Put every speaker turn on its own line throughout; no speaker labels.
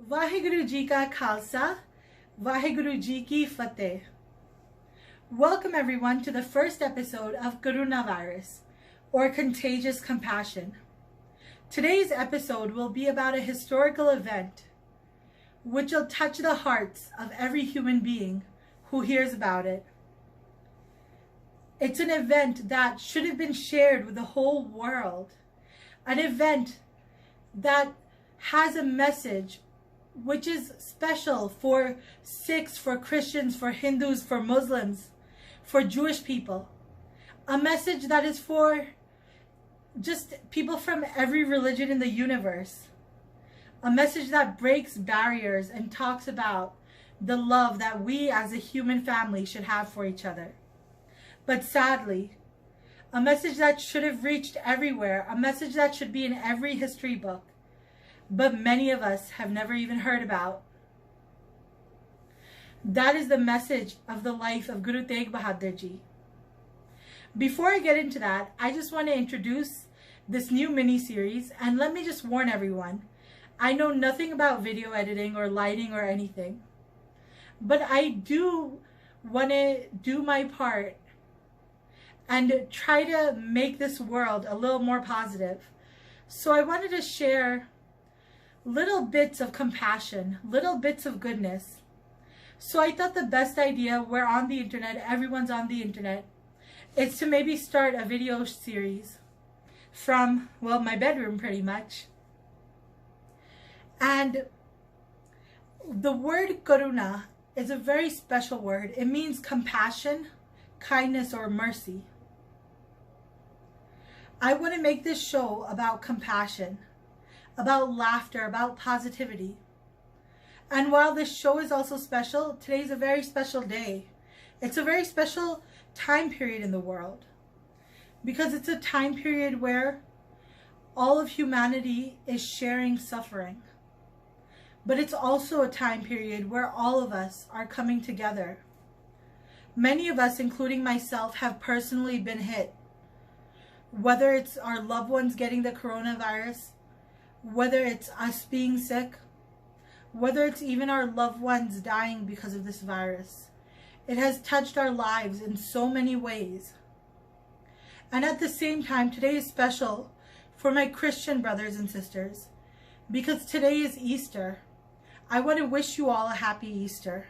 Vaheguru Ji Ka Khalsa, Vaheguru Ji Ki Fateh. Welcome everyone to the first episode of Karuna Virus, or Contagious Compassion. Today's episode will be about a historical event which will touch the hearts of every human being who hears about it. It's an event that should have been shared with the whole world. An event that has a message which is special for Sikhs, for Christians, for Hindus, for Muslims, for Jewish people. A message that is for just people from every religion in the universe. A message that breaks barriers and talks about the love that we as a human family should have for each other. But sadly, a message that should have reached everywhere, a message that should be in every history book, but many of us have never even heard about. That is the message of the life of Guru Teg Bahadur Jis. Before I get into that, I just want to introduce this new mini-series, and let me just warn everyone, I know nothing about video editing or lighting or anything, but I do want to do my part and try to make this world a little more positive. So I wanted to share little bits of compassion, little bits of goodness. So I thought the best idea, we're on the internet, everyone's on the internet, is to maybe start a video series from, well, my bedroom pretty much. And the word Karuna is a very special word. It means compassion, kindness, or mercy. I want to make this show about compassion, about laughter, about positivity. And while this show is also special, today's a very special day. It's a very special time period in the world, because it's a time period where all of humanity is sharing suffering. But it's also a time period where all of us are coming together. Many of us, including myself, have personally been hit. Whether it's our loved ones getting the coronavirus, whether it's us being sick, whether it's even our loved ones dying because of this virus. It has touched our lives in so many ways. And at the same time, today is special for my Christian brothers and sisters, because today is Easter. I want to wish you all a happy Easter.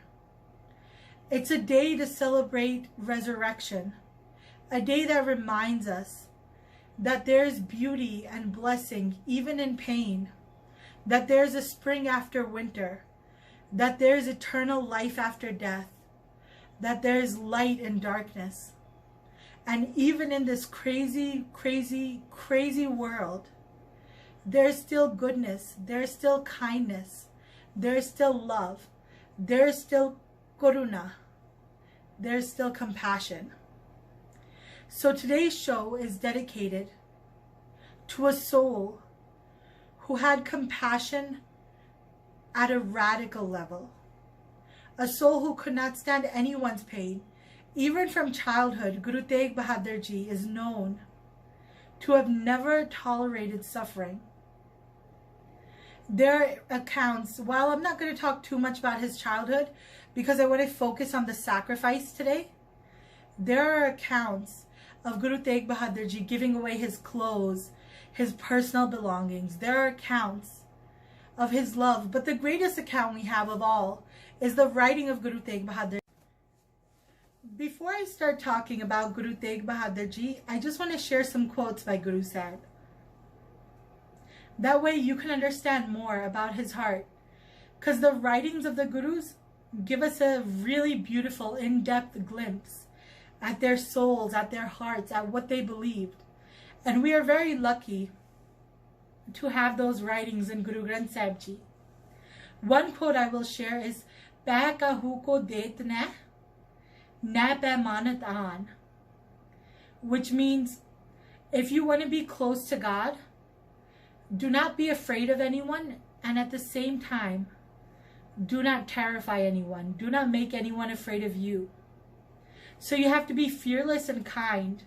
It's a day to celebrate resurrection, a day that reminds us that there is beauty and blessing even in pain, that there is a spring after winter, that there is eternal life after death, that there is light in darkness. And even in this crazy, crazy, crazy world, there is still goodness, there is still kindness, there is still love, there is still Karuna, there is still compassion. So today's show is dedicated to a soul who had compassion at a radical level. A soul who could not stand anyone's pain. Even from childhood, Guru Teg Bahadur Jis is known to have never tolerated suffering. There are accounts, while I'm not going to talk too much about his childhood because I want to focus on the sacrifice today, there are accounts of Guru Teg Bahadur Jis giving away his clothes, his personal belongings. There are accounts of his love, but the greatest account we have of all is the writing of Guru Teg Bahadur. Before I start talking about Guru Teg Bahadur Jis, I just want to share some quotes by Guru Sahib. That way you can understand more about his heart, because the writings of the Gurus give us a really beautiful, in-depth glimpse at their souls, at their hearts, at what they believed. And we are very lucky to have those writings in Guru Granth Sahib Ji. One quote I will share is, "Peh kahu ko det na paimanat aan," which means if you want to be close to God, do not be afraid of anyone, and at the same time, do not terrify anyone. Do not make anyone afraid of you. So you have to be fearless and kind.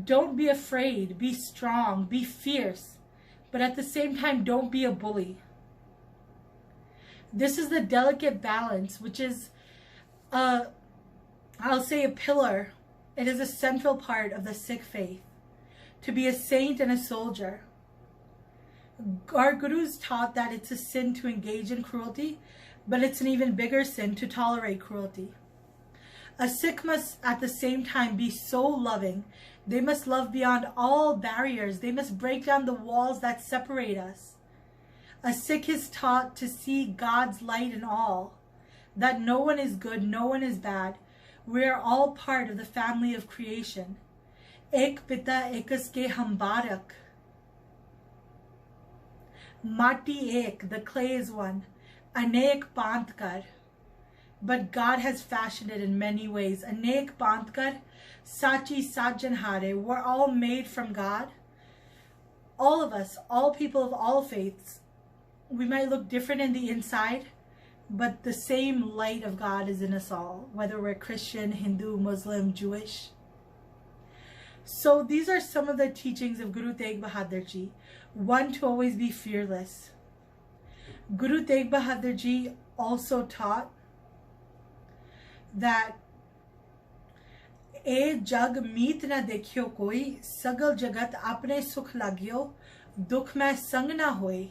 Don't be afraid. Be strong. Be fierce. But at the same time, don't be a bully. This is the delicate balance, which is, I'll say, a pillar. It is a central part of the Sikh faith, to be a saint and a soldier. Our gurus taught that it's a sin to engage in cruelty, but it's an even bigger sin to tolerate cruelty. A Sikh must at the same time be so loving. They must love beyond all barriers. They must break down the walls that separate us. A Sikh is taught to see God's light in all, that no one is good, no one is bad. We are all part of the family of creation. Ek pita ekas ke hum barak. Mati ek, the clay is one. Anek pant kar. But God has fashioned it in many ways. Anek pant kar, sachi sajanhare. We're all made from God. All of us, all people of all faiths. We might look different in the inside, but the same light of God is in us all, whether we're Christian, Hindu, Muslim, Jewish. So these are some of the teachings of Guru Teg Bahadur Ji. One, to always be fearless. Guru Teg Bahadur Ji also taught that ए जग मीत न देखियो कोई, सगल जगत अपने सुख लागियो, दुख में संग न होए.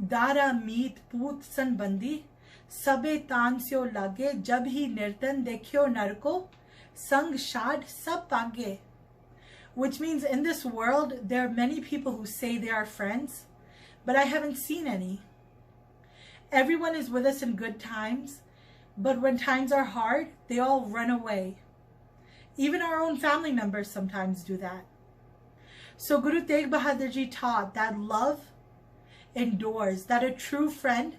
दारा मीत पूत संबंधी, सबे तान स्यो लागे, जब ही निर्तन देखियो नरको, संग शाद सब पागे. Which means in this world, there are many people who say they are friends, but I haven't seen any. Everyone is with us in good times, but when times are hard, they all run away. Even our own family members sometimes do that. So Guru Teg Bahadur Ji taught that love endures, that a true friend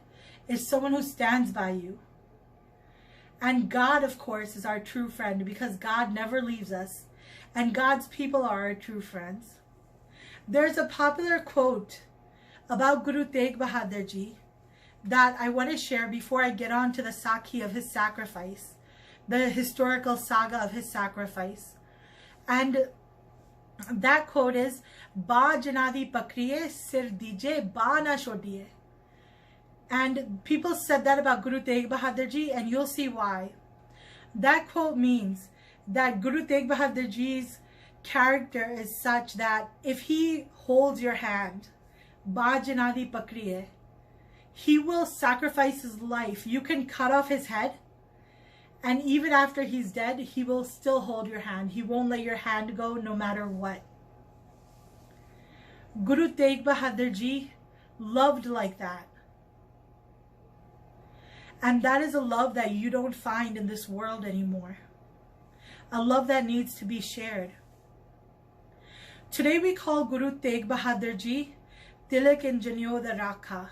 is someone who stands by you. And God, of course, is our true friend, because God never leaves us, and God's people are our true friends. There's a popular quote about Guru Teg Bahadur Ji that I want to share before I get on to the Sakhi of his sacrifice, the historical saga of his sacrifice. And that quote is, Ba janadi pakriye sir dije ba na shodiye. And people said that about Guru Teg Bahadur Ji, and you'll see why. That quote means that Guru Teg Bahadur Ji's character is such that if he holds your hand, Ba janadi pakriye, he will sacrifice his life. You can cut off his head, and even after he's dead, he will still hold your hand. He won't let your hand go no matter what. Guru Teg Bahadur Ji loved like that. And that is a love that you don't find in this world anymore. A love that needs to be shared. Today we call Guru Teg Bahadur Ji Tilak in Janyo da Rakha.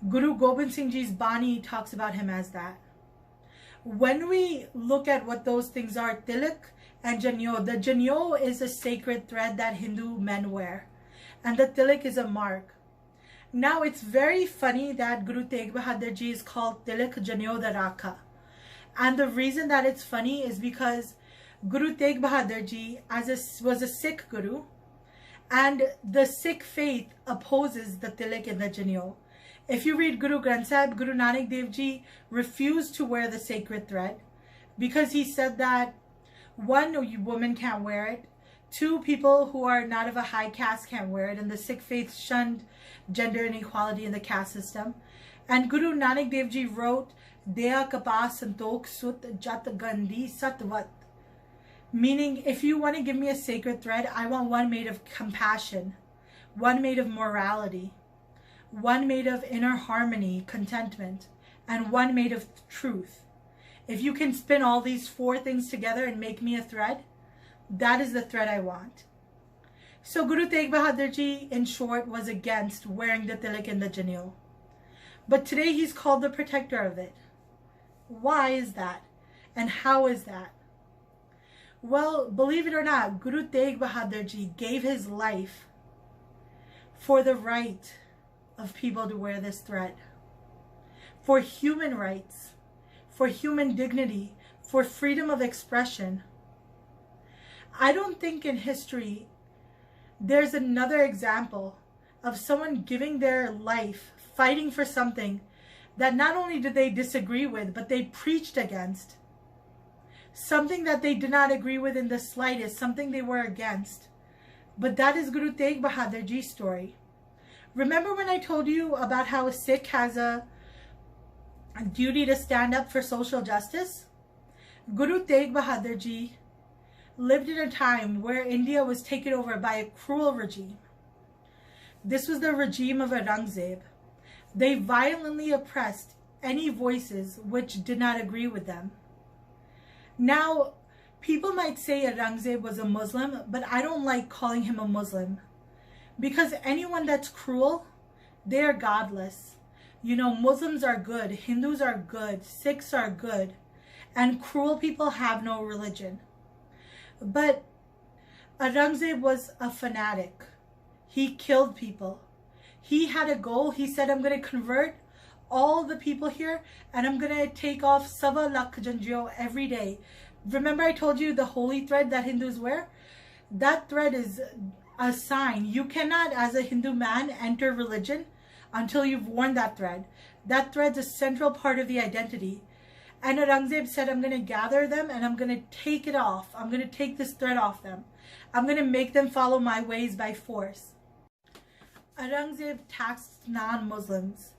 Guru Gobind Singh Ji's Bani talks about him as that. When we look at what those things are, Tilak and Janyo, the Janyo is a sacred thread that Hindu men wear, and the Tilak is a mark. Now it's very funny that Guru Teg Bahadur Ji is called Tilak Janyo da Rakha. And the reason that it's funny is because Guru Teg Bahadur Ji was a Sikh Guru, and the Sikh faith opposes the Tilak and the Janyo. If you read Guru Granth Sahib, Guru Nanak Dev Ji refused to wear the sacred thread because he said that, one, women can't wear it. Two, people who are not of a high caste can't wear it. And the Sikh faith shunned gender inequality in the caste system. And Guru Nanak Dev Ji wrote, Deha kapas santok sut jat gandhi satvat. Meaning, if you want to give me a sacred thread, I want one made of compassion, one made of morality, one made of inner harmony, contentment, and one made of truth. If you can spin all these four things together and make me a thread, that is the thread I want. So Guru Teg Bahadur Ji, in short, was against wearing the tilak and the janyo. But today he's called the protector of it. Why is that? And how is that? Well, believe it or not, Guru Teg Bahadur Ji gave his life for the right of people to wear this thread, for human rights, for human dignity, for freedom of expression. I don't think in history there's another example of someone giving their life, fighting for something that not only did they disagree with, but they preached against. Something that they did not agree with in the slightest, something they were against. But that is Guru Teg Bahadur Ji's story. Remember when I told you about how a Sikh has a duty to stand up for social justice? Guru Teg Bahadur Ji lived in a time where India was taken over by a cruel regime. This was the regime of Aurangzeb. They violently oppressed any voices which did not agree with them. Now, people might say Aurangzeb was a Muslim, but I don't like calling him a Muslim. Because anyone that's cruel, they are godless. You know, Muslims are good, Hindus are good, Sikhs are good, and cruel people have no religion. But Aurangzeb was a fanatic. He killed people. He had a goal. He said, I'm going to convert all the people here and I'm going to take off Sava Lakh Janjio every day. Remember I told you the holy thread that Hindus wear? That thread is a sign. You cannot, as a Hindu man, enter religion until you've worn that thread. That thread's a central part of the identity. And Aurangzeb said, I'm going to gather them and I'm going to take it off. I'm going to take this thread off them. I'm going to make them follow my ways by force. Aurangzeb taxed non-Muslims.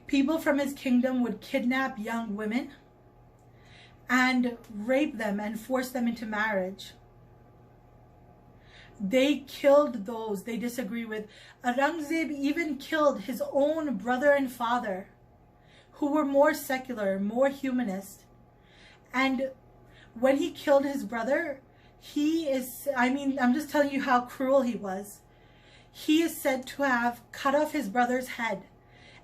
People from his kingdom would kidnap young women and rape them and force them into marriage. They killed those they disagree with. Aurangzeb even killed his own brother and father, who were more secular, more humanist. And when he killed his brother, I'm just telling you how cruel he was. He is said to have cut off his brother's head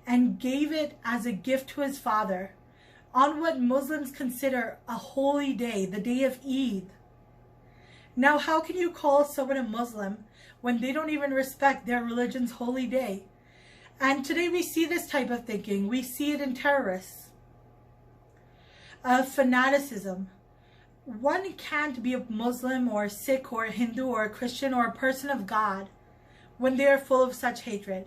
and gave it as a gift to his father on what Muslims consider a holy day, the day of Eid. Now, how can you call someone a Muslim when they don't even respect their religion's holy day? And today we see this type of thinking. We see it in terrorists. Fanaticism. One can't be a Muslim or a Sikh or a Hindu or a Christian or a person of God when they are full of such hatred.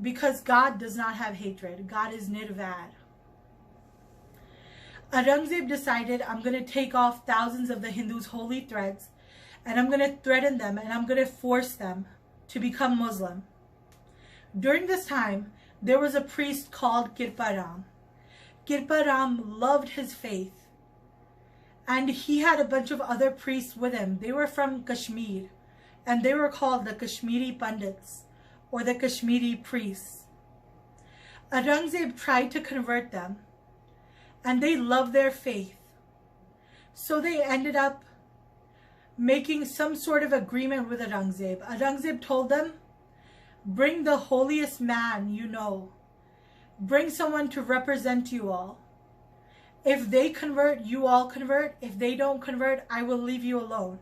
Because God does not have hatred. God is nirvad. Aurangzeb decided, I'm going to take off thousands of the Hindus' holy threads and I'm going to threaten them and I'm going to force them to become Muslim. During this time, there was a priest called Kirpa Ram. Kirpa Ram loved his faith. And he had a bunch of other priests with him. They were from Kashmir. And they were called the Kashmiri Pandits, or the Kashmiri priests. Aurangzeb tried to convert them. And they loved their faith. So they ended up making some sort of agreement with Aurangzeb. Aurangzeb told them, bring the holiest man you know. Bring someone to represent you all. If they convert, you all convert. If they don't convert, I will leave you alone.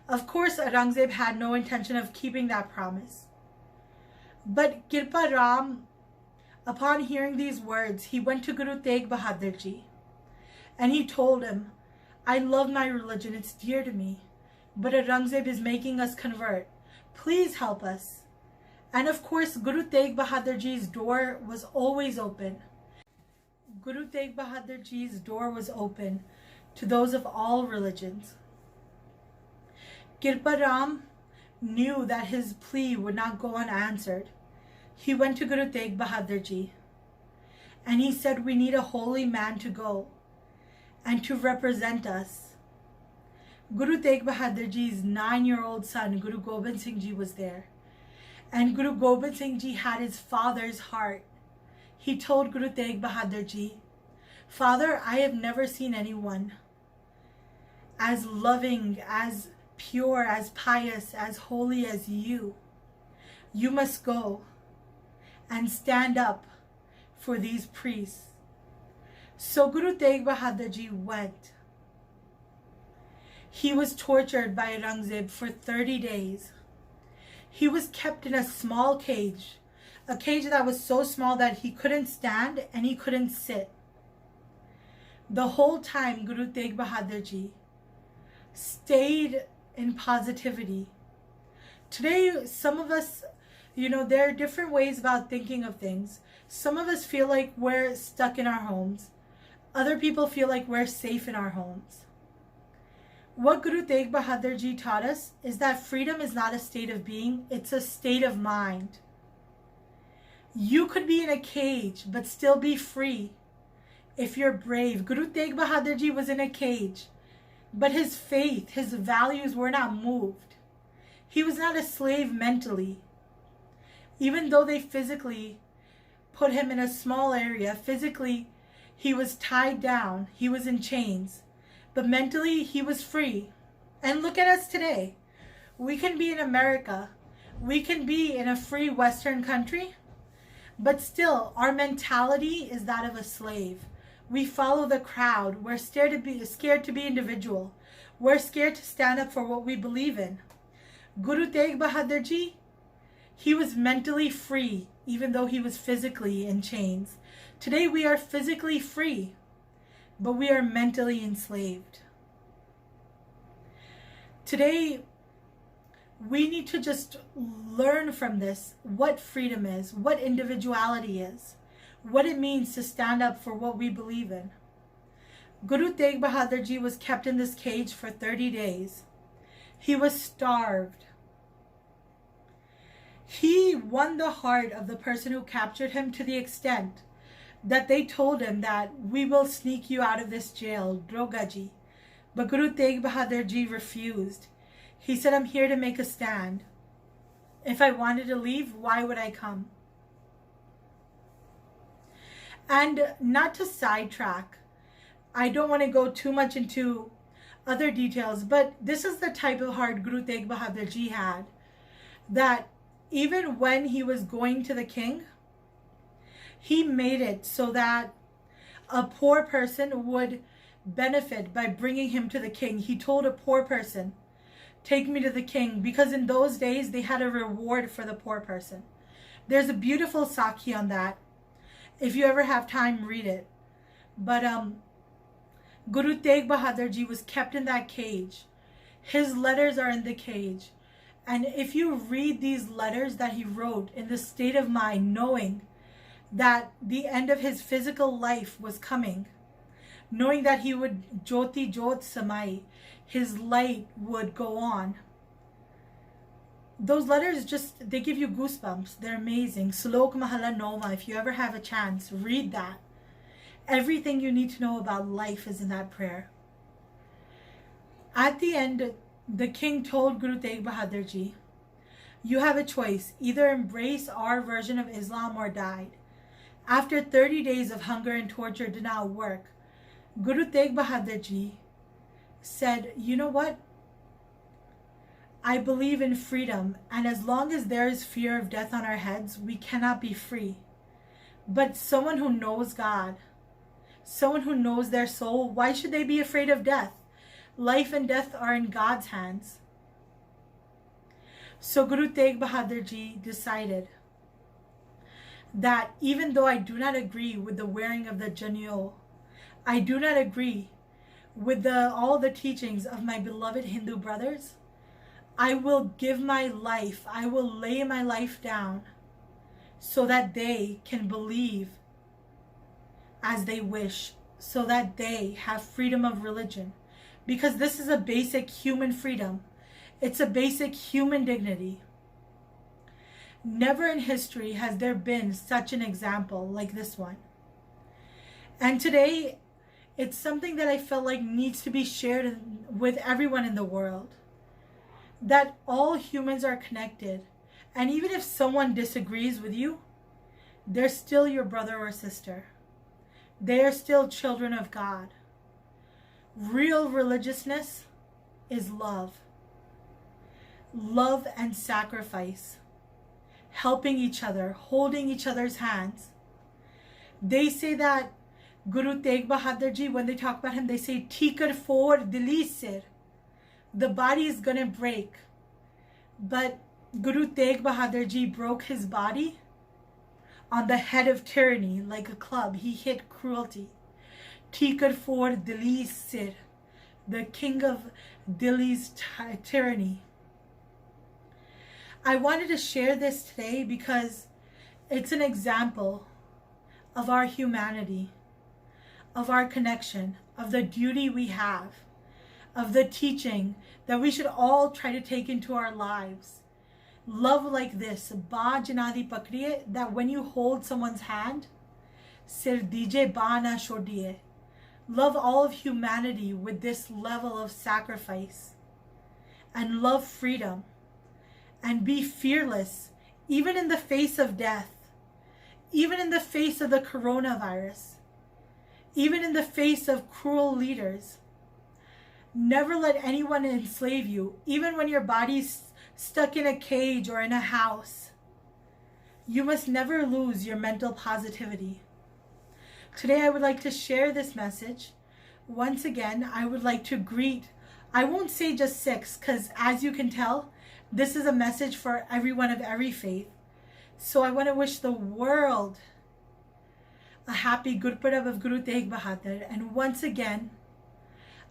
Of course, Aurangzeb had no intention of keeping that promise. But Kirpa Ram, upon hearing these words, he went to Guru Teg Bahadur Ji. And he told him, I love my religion, it's dear to me. But Aurangzeb is making us convert. Please help us. And of course, Guru Teg Bahadur Ji's door was always open. Guru Teg Bahadur Ji's door was open to those of all religions. Kirpa Ram knew that his plea would not go unanswered. He went to Guru Teg Bahadur Ji and he said, we need a holy man to go and to represent us. Guru Teg Bahadur Ji's 9-year-old son, Guru Gobind Singh Ji, was there. And Guru Gobind Singh Ji had his father's heart. He told Guru Teg Bahadur Ji, Father, I have never seen anyone as loving, as pure, as pious, as holy as you. You must go and stand up for these priests. So Guru Teg Bahadur Ji went. He was tortured by Aurangzeb for 30 days. He was kept in a small cage, a cage that was so small that he couldn't stand and he couldn't sit. The whole time Guru Teg Bahadur Ji stayed in positivity. Today, some of us You know, there are different ways about thinking of things. Some of us feel like we're stuck in our homes. Other people feel like we're safe in our homes. What Guru Teg Bahadur Ji taught us is that freedom is not a state of being, it's a state of mind. You could be in a cage but still be free if you're brave. Guru Teg Bahadur Ji was in a cage, but his faith, his values were not moved. He was not a slave mentally. Even though they physically put him in a small area, physically he was tied down, he was in chains, but mentally he was free. And look at us today. We can be in America, we can be in a free Western country, but still our mentality is that of a slave. We follow the crowd. We're scared to be individual. We're scared to stand up for what we believe in. Guru Teg Bahadur Ji, he was mentally free, even though he was physically in chains. Today we are physically free, but we are mentally enslaved. Today, we need to just learn from this what freedom is, what individuality is, what it means to stand up for what we believe in. Guru Teg Bahadur Ji was kept in this cage for 30 days. He was starved. He won the heart of the person who captured him to the extent that they told him that we will sneak you out of this jail, Drogaji. But Guru Teg Bahadur Ji refused. He said, I'm here to make a stand. If I wanted to leave, why would I come? And not to sidetrack, I don't want to go too much into other details, but this is the type of heart Guru Teg Bahadur Ji had, that even when he was going to the king, he made it so that a poor person would benefit by bringing him to the king. He told a poor person, take me to the king, because in those days they had a reward for the poor person. There's a beautiful Sakhi on that. If you ever have time, read it. But Guru Teg Bahadur Ji was kept in that cage. His letters are in the cage. And if you read these letters that he wrote in the state of mind, knowing that the end of his physical life was coming, knowing that he would Jyoti Jyot Samai, his light would go on. Those letters just, they give you goosebumps. They're amazing. Slok Mahala Noma, if you ever have a chance, read that. Everything you need to know about life is in that prayer. At the end, the king told Guru Teg Bahadur Ji, you have a choice, either embrace our version of Islam or die. After 30 days of hunger and torture did not work, Guru Teg Bahadur Ji said, you know what? I believe in freedom, and as long as there is fear of death on our heads, we cannot be free. But someone who knows God, someone who knows their soul, why should they be afraid of death? Life and death are in God's hands. So Guru Teg Bahadur Ji decided that even though I do not agree with the wearing of the jannyo, I do not agree with all the teachings of my beloved Hindu brothers, I will give my life, I will lay my life down so that they can believe as they wish, so that they have freedom of religion. Because this is a basic human freedom. It's a basic human dignity. Never in history has there been such an example like this one. And today, it's something that I felt like needs to be shared with everyone in the world. That all humans are connected. And even if someone disagrees with you, they're still your brother or sister. They are still children of God. Real religiousness is love. Love and sacrifice. Helping each other, holding each other's hands. They say that Guru Teg Bahadur Ji, when they talk about him, they say, Tikar for dilisir. The body is going to break. But Guru Teg Bahadur Ji broke his body on the head of tyranny like a club. He hit cruelty. Tikar for dilisir, the king of Delhi's tyranny. I wanted to share this today because it's an example of our humanity, of our connection, of the duty we have, of the teaching that we should all try to take into our lives. Love like this, ba janadi pakdiye, that when you hold someone's hand, sir dije ba na chodiye. Love all of humanity with this level of sacrifice, and love freedom, and be fearless, even in the face of death, even in the face of the coronavirus, even in the face of cruel leaders. Never let anyone enslave you, even when your body's stuck in a cage or in a house. You must never lose your mental positivity. Today I would like to share this message. Once again, I would like to greet, I won't say just Sikhs, because as you can tell, this is a message for everyone of every faith. So I want to wish the world a happy Gurpurab of Guru Teg Bahadur. And once again,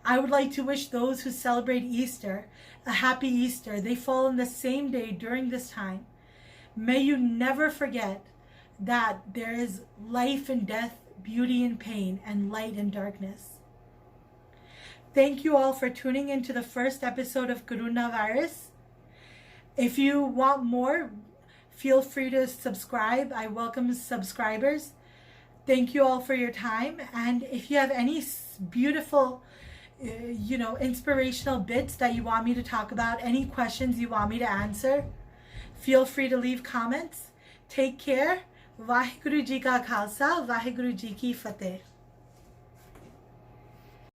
I would like to wish those who celebrate Easter a happy Easter. They fall on the same day during this time. May you never forget that there is life and death, beauty and pain, and light and darkness. Thank you all for tuning into the first episode of Karuna Virus. If you want more, feel free to subscribe. I welcome subscribers. Thank you all for your time. And if you have any beautiful, inspirational bits that you want me to talk about, any questions you want me to answer, feel free to leave comments. Take care. Vaheguru Ji Ka Khalsa, Vaheguru Ji Ki Fateh.